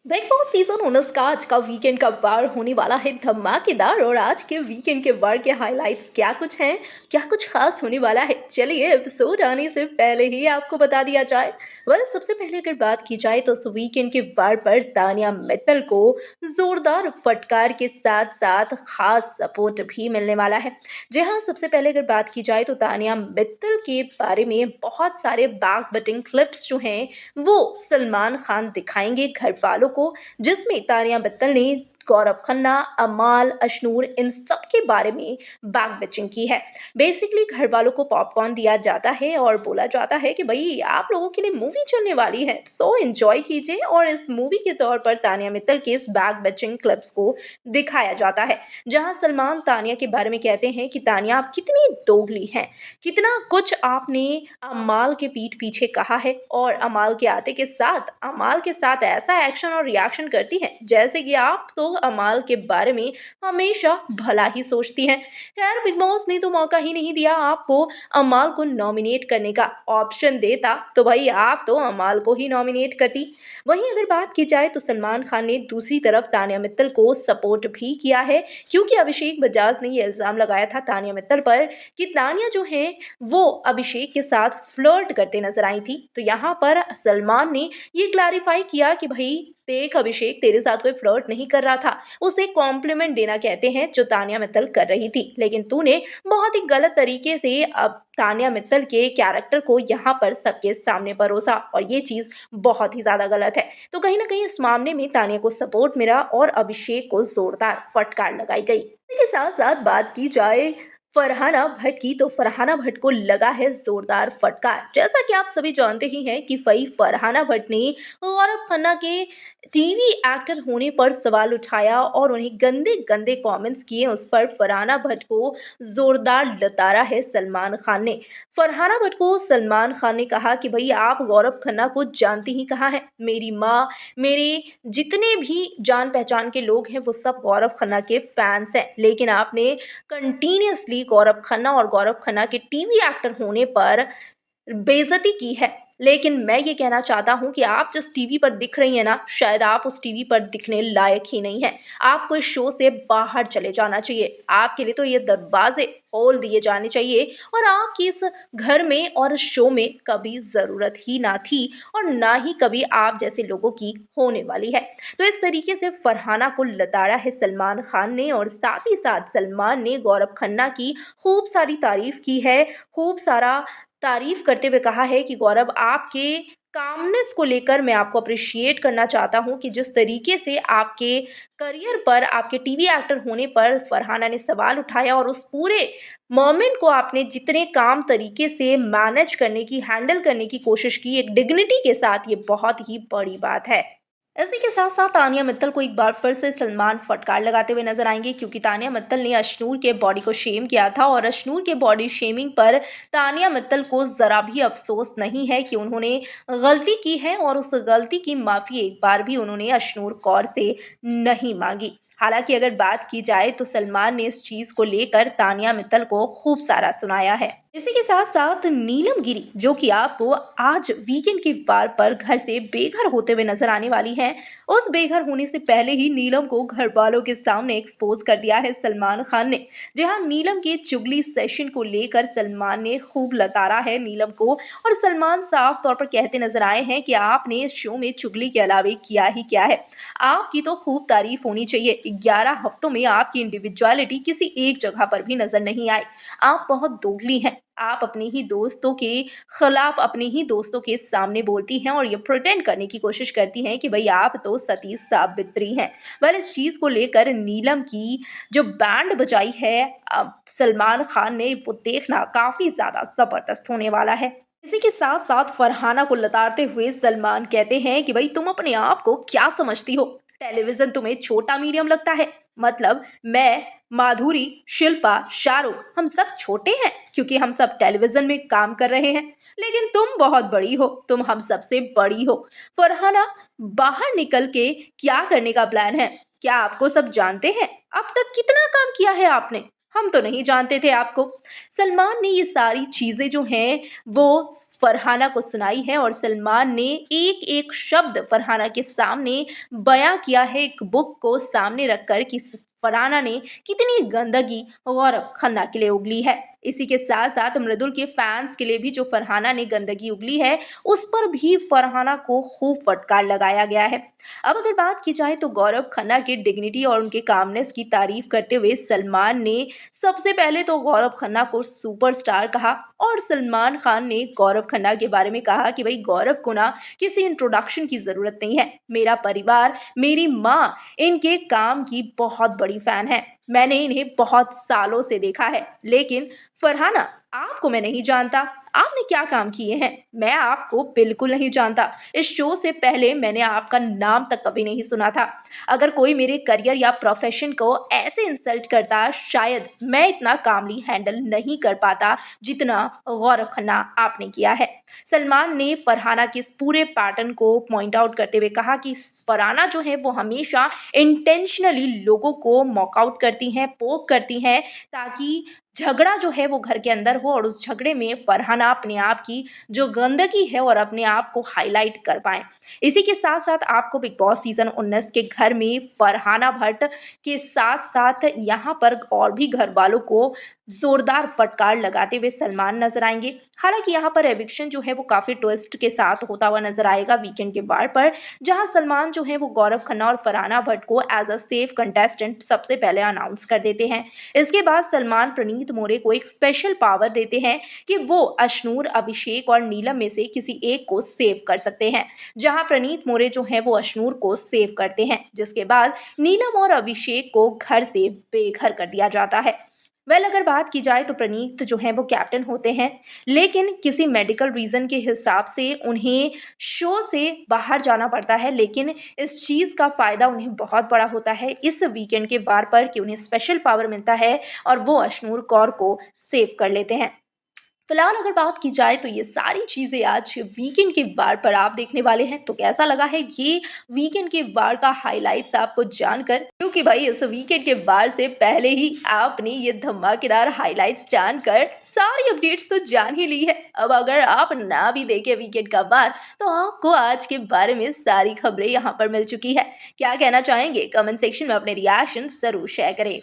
Big boss season 19 का आज का वीकेंड का वार होने वाला है धमाकेदार। और आज के वीकेंड के वार के हाइलाइट्स क्या कुछ हैं, क्या कुछ खास होने वाला है, चलिए एपिसोड आने से पहले ही आपको बता दिया जाए। सबसे पहले अगर बात की जाए तो इस वीकेंड के वार पर तानिया मित्तल को जोरदार फटकार के साथ साथ खास सपोर्ट भी मिलने वाला है। जी हाँ, सबसे पहले अगर बात की जाए तो तानिया मित्तल के बारे में बहुत सारे बैक बटिंग क्लिप्स जो हैं वो सलमान खान दिखाएंगे घर वालों को, जिसमें तानिया मित्तल ने गौरव खन्ना, अमाल, अशनूर इन सब के बारे में बैक बिचिंग की है। बेसिकली घर वालों को पॉपकॉर्न दिया जाता है और बोला जाता है कि भाई आप लोगों के लिए मूवी चलने वाली है, सो एंजॉय कीजिए। और इस मूवी के तौर पर तानिया मित्तल के इस बैक बिचिंग क्लिप्स को दिखाया जाता है, जहां सलमान तानिया के बारे में कहते हैं कि तानिया आप कितनी दोगली हैं, कितना कुछ आपने अमाल के पीठ पीछे कहा है और अमाल के साथ ऐसा एक्शन और रिएक्शन करती हैं जैसे कि आप तो अमाल के बारे में हमेशा भला ही सोचती हैं। खैर, बिग बॉस ने तो मौका ही नहीं दिया आपको। अमाल को नॉमिनेट करने का ऑप्शन देता तो भाई आप तो अमाल को ही नॉमिनेट करती। वहीं अगर बात की जाए तो सलमान खान ने दूसरी तरफ तानिया मित्तल को सपोर्ट भी किया है, क्योंकि अभिषेक बजाज ने ये इल्ज़ाम लगाया था तानिया मित्तल पर कि तानिया जो है वो अभिषेक के साथ फ्लर्ट करते नजर आई थी। तो यहाँ पर सलमान ने ये क्लैरिफाई किया कि भाई देख अभिषेक, तेरे साथ कोई फ्लर्ट नहीं कर रहा था, उसे कॉम्प्लीमेंट देना कहते हैं जो तानिया मित्तल कर रही थी, लेकिन तूने बहुत ही गलत तरीके से अब तानिया मित्तल के कैरेक्टर को यहाँ पर सबके सामने परोसा और ये चीज़ बहुत ही ज़्यादा गलत है। तो कहीं ना कहीं इस मामले में तानिया को सपोर्ट मिला और अभिषेक को जोरदार फटकार लगाई गई। इसी के साथ साथ बात की जाए फरहाना भट्ट की, तो फरहाना भट्ट को लगा है जोरदार फटकार। जैसा कि आप सभी जानते ही हैं कि वही फरहाना भट्ट ने गौरव खन्ना के टीवी एक्टर होने पर सवाल उठाया और उन्हें गंदे गंदे कमेंट्स किए। उस पर फरहाना भट्ट को जोरदार लताड़ा है सलमान खान ने। फरहाना भट्ट को सलमान खान ने कहा कि भाई आप गौरव खन्ना को जानती ही कहाँ है, मेरी माँ, मेरे जितने भी जान पहचान के लोग हैं वो सब गौरव खन्ना के फैंस हैं, लेकिन आपने कंटिन्यूअसली गौरव खन्ना और गौरव खन्ना के टीवी एक्टर होने पर बेइज्जती की है। लेकिन मैं ये कहना चाहता हूँ कि आप जिस टीवी पर दिख रही हैं ना, शायद आप उस टीवी पर दिखने लायक ही नहीं हैं। आपको इस शो से बाहर चले जाना चाहिए। आपके लिए तो ये दरवाजे खोल दिए जाने चाहिए और आपकी इस घर में और इस शो में कभी ज़रूरत ही ना थी और ना ही कभी आप जैसे लोगों की होने वाली है। तो इस तरीके से फरहाना को लताड़ा है सलमान खान ने और साथ ही साथ सलमान ने गौरव खन्ना की खूब सारी तारीफ की है, खूब सारा तारीफ करते हुए कहा है कि गौरव, आपके कामनेस को लेकर मैं आपको अप्रिशिएट करना चाहता हूँ कि जिस तरीके से आपके करियर पर, आपके टीवी एक्टर होने पर फरहाना ने सवाल उठाया और उस पूरे मोमेंट को आपने जितने काम तरीके से मैनेज करने की, हैंडल करने की कोशिश की एक डिग्निटी के साथ, ये बहुत ही बड़ी बात है। इसी के साथ साथ तानिया मित्तल को एक बार फिर से सलमान फटकार लगाते हुए नजर आएंगे, क्योंकि तानिया मित्तल ने अशनूर के बॉडी को शेम किया था और अशनूर के बॉडी शेमिंग पर तानिया मित्तल को ज़रा भी अफसोस नहीं है कि उन्होंने गलती की है और उस गलती की माफ़ी एक बार भी उन्होंने अशनूर कौर से नहीं मांगी। हालांकि अगर बात की जाए तो सलमान ने इस चीज़ को लेकर तानिया मित्तल को खूब सारा सुनाया है। इसी के साथ साथ नीलम गिरी, जो कि आपको आज वीकेंड के वार पर घर से बेघर होते हुए नजर आने वाली हैं, उस बेघर होने से पहले ही नीलम को घर वालों के सामने एक्सपोज कर दिया है सलमान खान ने। जी हाँ, नीलम के चुगली सेशन को लेकर सलमान ने खूब लताड़ा है नीलम को और सलमान साफ तौर पर कहते नजर आए हैं कि आपने इस शो में चुगली के अलावे किया ही क्या है। आपकी तो खूब तारीफ होनी चाहिए। 11 हफ्तों में आपकी इंडिविजुअलिटी किसी एक जगह पर भी नजर नहीं आई। आप बहुत दोगली हैं। आप अपने ही दोस्तों के खिलाफ, अपने ही दोस्तों के सामने बोलती हैं और ये प्रिटेंड करने की कोशिश करती हैं कि भाई आप तो सती सावित्री हैं। वेल, इस चीज़ को लेकर नीलम की जो बैंड बजाई है सलमान खान ने, वो देखना काफ़ी ज़्यादा ज़बरदस्त होने वाला है। इसी के साथ साथ फरहाना को लताड़ते हुए सलमान कहते हैं कि भाई तुम अपने आप को क्या समझती हो, टेलीविजन तुम्हें छोटा मीडियम लगता है? मतलब मैं, माधुरी, शिल्पा, शाहरुख, हम सब छोटे हैं क्योंकि हम सब टेलीविजन में काम कर रहे हैं, लेकिन तुम बहुत बड़ी हो, तुम हम सबसे बड़ी हो। फरहाना, बाहर निकल के क्या करने का प्लान है? क्या आपको सब जानते हैं? अब तक कितना काम किया है आपने? हम तो नहीं जानते थे आपको। सलमान ने ये सारी चीज़ें जो हैं वो फरहाना को सुनाई है और सलमान ने एक-एक शब्द फरहाना के सामने बयाँ किया है एक बुक को सामने रखकर कि फरहाना ने कितनी गंदगी गौरव खन्ना के लिए उगली है। इसी के साथ-साथ मृदुल के फैन्स के लिए भी जो फरहाना ने गंदगी उगली है, उस पर भी फरहाना को खूब फटकार लगाया गया है। अब अगर बात की जाए तो गौरव खन्ना की डिग्निटी और उनके कामनेस की तारीफ करते हुए सलमान ने सबसे पहले तो गौरव खन्ना को सुपरस्टार कहा और सलमान खान ने गौरव खन्ना के बारे में कहा कि भाई गौरव को ना किसी इंट्रोडक्शन की ज़रूरत नहीं है। मेरा परिवार, मेरी माँ इनके काम की बहुत बड़ी फ़ैन है। मैंने इन्हें बहुत सालों से देखा है। लेकिन फरहाना, आपको मैं नहीं जानता। आपने क्या काम किए हैं? मैं आपको बिल्कुल नहीं जानता। इस शो से पहले मैंने आपका नाम तक कभी नहीं सुना था। अगर कोई मेरे करियर या प्रोफ़ेशन को ऐसे इंसल्ट करता, शायद मैं इतना कामली हैंडल नहीं कर पाता, जितना गौरव खन्ना आपने किया है। सलमान ने फरहाना के इस पूरे पैटर्न को पॉइंट आउट करते हुए कहा कि फरहाना जो है वो हमेशा इंटेंशनली लोगों को मॉक आउट करती हैं, पोक करती हैं ताकि झगड़ा जो है वो घर के अंदर हो और उस झगड़े में फरहाना अपने आप की जो गंदगी है और अपने आप को हाईलाइट कर पाएँ। इसी के साथ-साथ आपको बिग बॉस सीज़न 19 के घर में फरहाना भट्ट के साथ-साथ यहाँ पर और भी घरवालों को ज़ोरदार फटकार लगाते हुए सलमान नज़र आएँगे। हालाँकि यहाँ पर एविक्शन जो है वो काफ़ी ट्विस्ट के साथ होता हुआ नज़र आएगा वीकेंड के वार पर, जहाँ सलमान जो है वो गौरव खन्ना और फरहाना भट्ट को एज़ अ सेफ कंटेस्टेंट सबसे पहले अनाउंस कर देते हैं। इसके बाद सलमान प्रणीत मोरे को एक स्पेशल पावर देते हैं कि वो अशनूर, अभिषेक और नीलम में से किसी एक को सेव कर सकते हैं। जहां प्रणीत मोरे जो हैं वो अशनूर को सेव करते हैं, जिसके बाद नीलम और अभिषेक को घर से बेघर कर दिया जाता है। अगर बात की जाए तो प्रणीत जो हैं वो कैप्टन होते हैं, लेकिन किसी मेडिकल रीज़न के हिसाब से उन्हें शो से बाहर जाना पड़ता है, लेकिन इस चीज़ का फ़ायदा उन्हें बहुत बड़ा होता है इस वीकेंड के वार पर कि उन्हें स्पेशल पावर मिलता है और वो अशनूर कौर को सेव कर लेते हैं। फिलहाल अगर बात की जाए तो ये सारी चीज़ें आज वीकेंड के वार पर आप देखने वाले हैं, तो कैसा लगा है ये वीकेंड के वार का हाइलाइट्स आपको जानकर? क्योंकि भाई इस वीकेंड के वार से पहले ही आपने ये धमाकेदार हाइलाइट्स जानकर सारी अपडेट्स तो जान ही ली है। अब अगर आप ना भी देखे वीकेंड का वार, तो आपको आज के बारे में सारी खबरें यहाँ पर मिल चुकी है। क्या कहना चाहेंगे? कमेंट सेक्शन में अपने रिएक्शन ज़रूर शेयर करें।